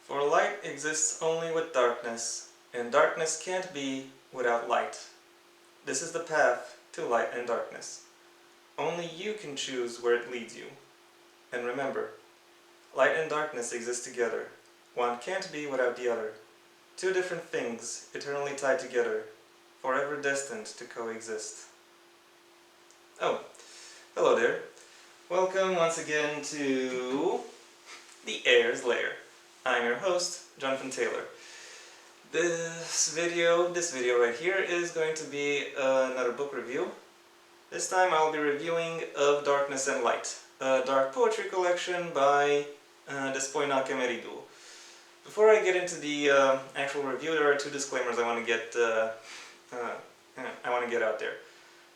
For light exists only with darkness, and darkness can't be without light. This is the path to light and darkness. Only you can choose where it leads you. And remember, light and darkness exist together. One can't be without the other. Two different things, eternally tied together, forever destined to coexist. Oh, hello there. Welcome once again to the Heir's Lair. I'm your host, Jonathan Taylor. This video right here is going to be another book review. This time I'll be reviewing Of Darkness and Light, a dark poetry collection by Despoina. Before I get into the actual review, there are two disclaimers I want to get out there.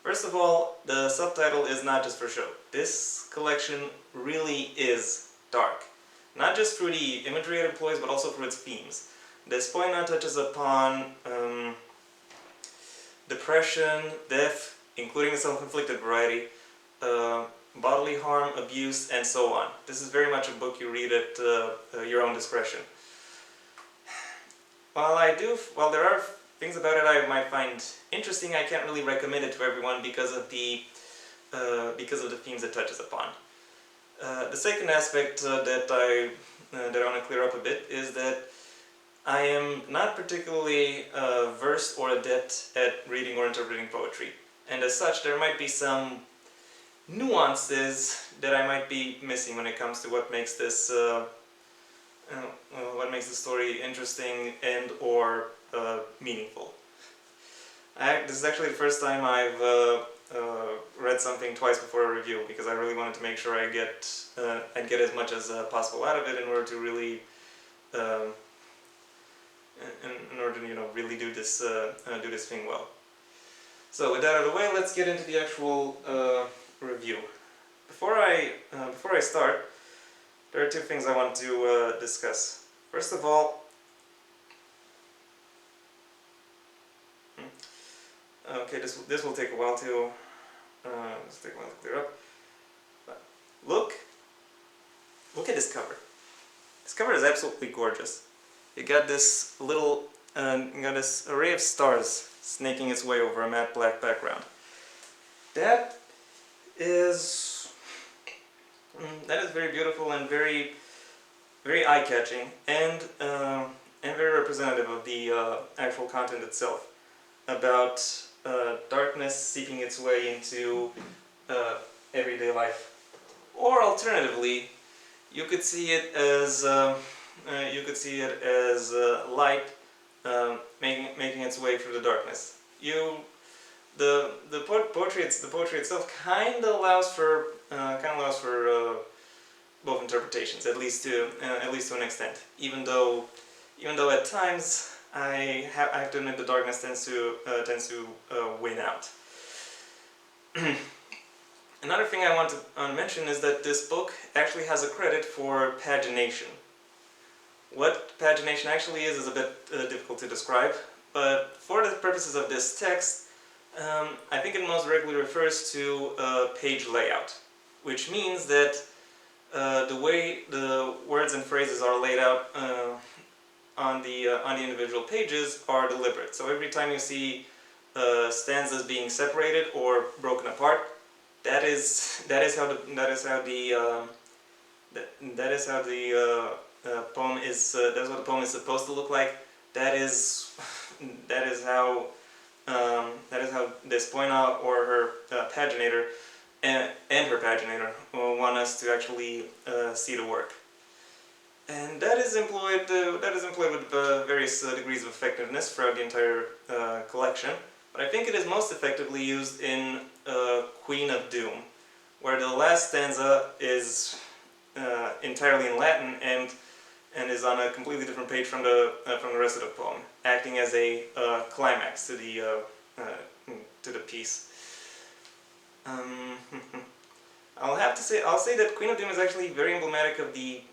First of all, the subtitle is not just for show. This collection really is dark. Not just through the imagery it employs, but also through its themes. Despoina touches upon depression, death, including the self-inflicted variety, bodily harm, abuse, and so on. This is very much a book you read at your own discretion. While there are things about it I might find interesting, I can't really recommend it to everyone because of the themes it touches upon. The second aspect that I want to clear up a bit is that I am not particularly versed or adept at reading or interpreting poetry, and as such there might be some nuances that I might be missing when it comes to what makes this the story interesting and or meaningful. This is actually the first time I've read something twice before a review, because I really wanted to make sure I get as much as possible out of it in order to really really do this thing well. So with that out of the way, let's get into the actual review. Before I start, there are two things I want to discuss. First of all, okay, this will take a while to clear up. But look at this cover. This cover is absolutely gorgeous. You got this this array of stars snaking its way over a matte black background. That is very beautiful and very, very eye-catching, and very representative of the actual content itself, about darkness seeping its way into everyday life. Or alternatively, you could see it as light making its way through the darkness. The poetry itself kind of allows for both interpretations, at least to an extent. Even though at times I have to admit the darkness tends to win out. Another thing I want to mention is that this book actually has a credit for pagination. What pagination actually is a bit difficult to describe, but for the purposes of this text, I think it most regularly refers to page layout, which means that the way the words and phrases are laid out on the individual pages are deliberate. So every time you see stanzas being separated or broken apart, that is how the poem is. That's what the poem is supposed to look like. That is how Despoina or her paginator and her paginator want us to actually see the work. And that is employed with various degrees of effectiveness throughout the entire collection. But I think it is most effectively used in Queen of Doom, where the last stanza is entirely in Latin and is on a completely different page from the rest of the poem, acting as a climax to the piece. I'll say that Queen of Doom is actually very emblematic of the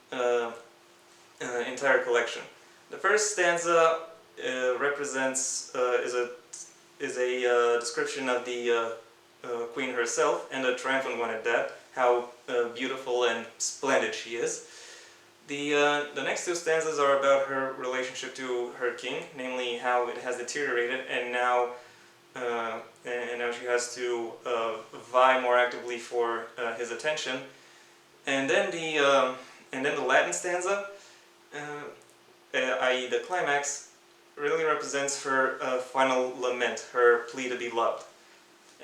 entire collection. The first stanza is a description of the queen herself, and a triumphant one at that, how beautiful and splendid she is. The next two stanzas are about her relationship to her king, namely how it has deteriorated, and now she has to vie more actively for his attention. And then the Latin stanza, i.e. the climax, really represents her final lament, her plea to be loved.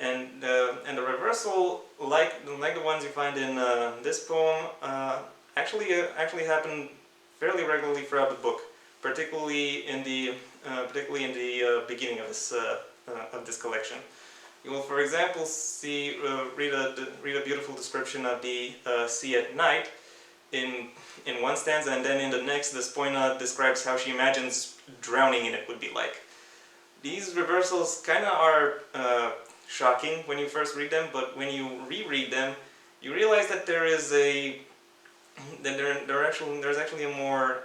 And the reversal, like the ones you find in this poem, actually happen fairly regularly throughout the book, particularly in the beginning of this collection. You will, for example, read a beautiful description of the sea at night in one stanza, and then in the next, Despoina describes how she imagines drowning in it would be like. These reversals kind of are shocking when you first read them, but when you reread them, you realize that there's actually a more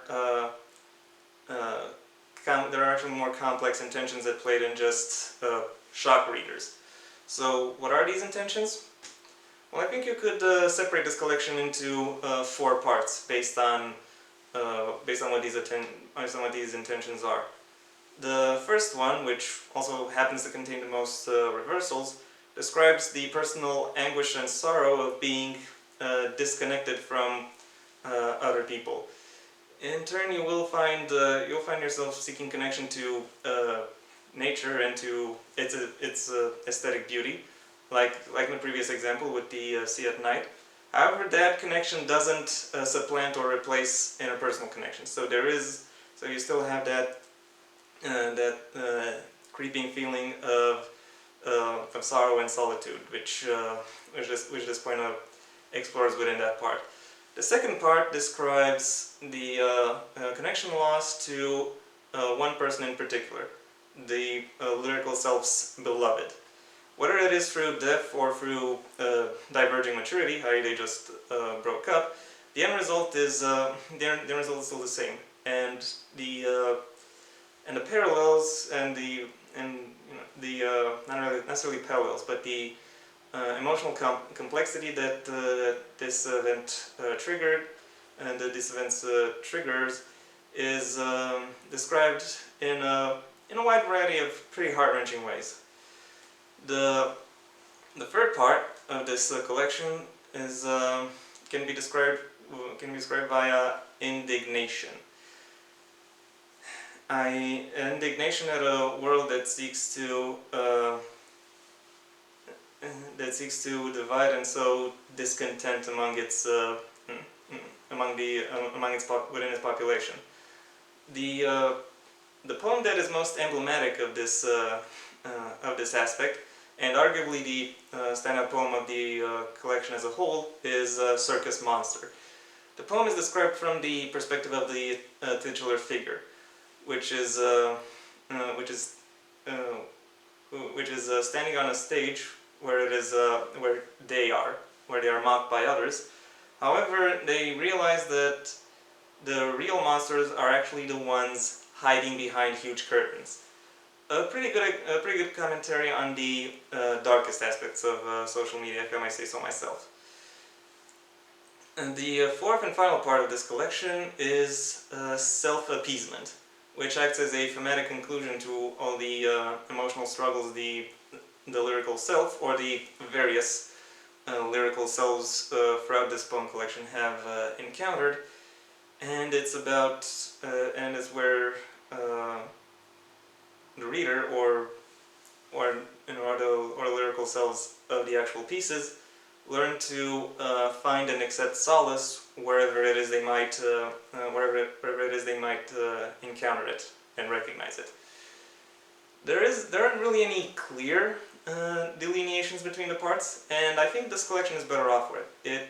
there are actually more complex intentions at play than just shock readers. So, what are these intentions? Well, I think you could separate this collection into 4 parts based on what these intentions are. The first one, which also happens to contain the most reversals, describes the personal anguish and sorrow of being disconnected from other people. In turn, you'll find yourself seeking connection to nature and to its aesthetic beauty, like in the previous example with the sea at night. However, that connection doesn't supplant or replace interpersonal connection. So you still have that creeping feeling of sorrow and solitude, which this point explores within that part. The second part describes the connection lost to one person in particular, the lyrical self's beloved. Whether it is through death or through diverging maturity, i.e. they just broke up, the end result is still the same, and the parallels and not really necessarily parallels, but the emotional complexity that this event triggered and that this event triggers is described in a wide variety of pretty heart-wrenching ways. The third part of this collection is can be described via indignation. Indignation at a world that seeks to divide and sow discontent among its within its population. The poem that is most emblematic of this aspect, and arguably the standout poem of the collection as a whole, is Circus Monster. The poem is described from the perspective of the titular figure, which is standing on a stage where they are mocked by others. However, they realize that the real monsters are actually the ones hiding behind huge curtains. A pretty good commentary on the darkest aspects of social media, if I might say so myself. And the fourth and final part of this collection is self-appeasement, which acts as a thematic conclusion to all the emotional struggles the lyrical self, or the various lyrical selves throughout this poem collection have encountered, and it's about and it's where the reader or the lyrical selves of the actual pieces learn to find and accept solace wherever it is they might encounter it and recognize it. There aren't really any clear delineations between the parts, and I think this collection is better off for it. It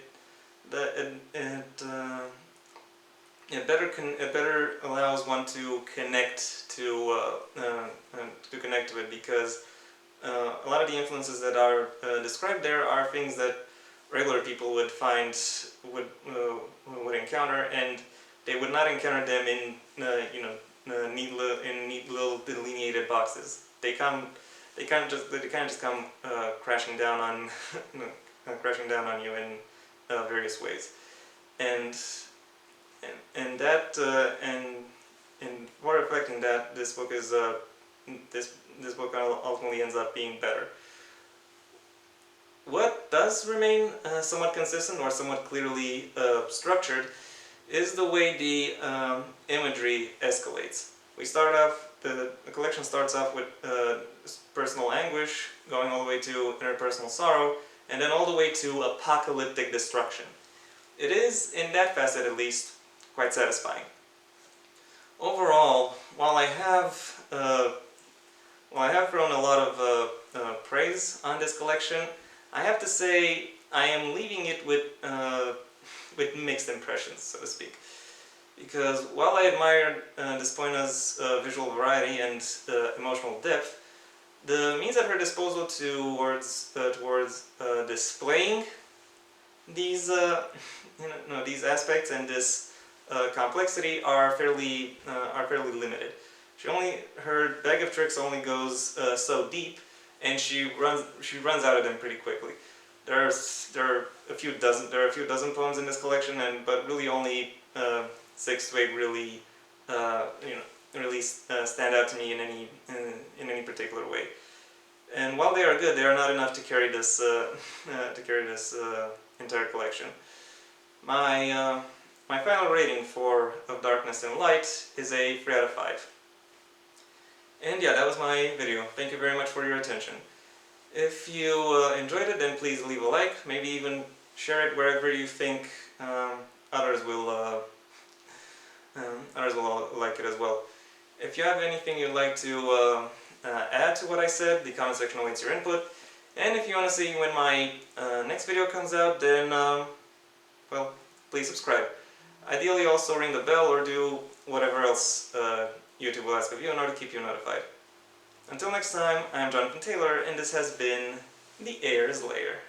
better allows one to connect to it, because a lot of the influences that are described there are things that regular people would encounter, and they would not encounter them in neat little delineated boxes. They kind of just come crashing down on you in various ways, and and that and for reflecting that, this book is this book ultimately ends up being better. What does remain somewhat consistent or somewhat clearly structured is the way the imagery escalates. We start off, the collection starts off with personal anguish, going all the way to interpersonal sorrow, and then all the way to apocalyptic destruction. It is, in that facet at least, quite satisfying. Overall, while I have thrown a lot of praise on this collection, I have to say I am leaving it with mixed impressions, so to speak. Because while I admired Despoina's visual variety and emotional depth, the means at her disposal towards displaying these these aspects and this complexity are fairly limited. Her bag of tricks only goes so deep, and she runs out of them pretty quickly. There are a few dozen poems in this collection, but really only 6 to 8 really stand out to me in any particular way. And while they are good, they are not enough to carry this entire collection. My final rating of Darkness and Light is a 3 out of 5. And yeah, that was my video. Thank you very much for your attention. If you enjoyed it, then please leave a like, maybe even share it wherever you think others will like it as well. If you have anything you'd like to add to what I said, the comment section awaits your input. And if you want to see when my next video comes out, then well, please subscribe. Ideally, also ring the bell or do whatever else YouTube will ask of you in order to keep you notified. Until next time, I am Jonathan Taylor, and this has been the Heir's Lair.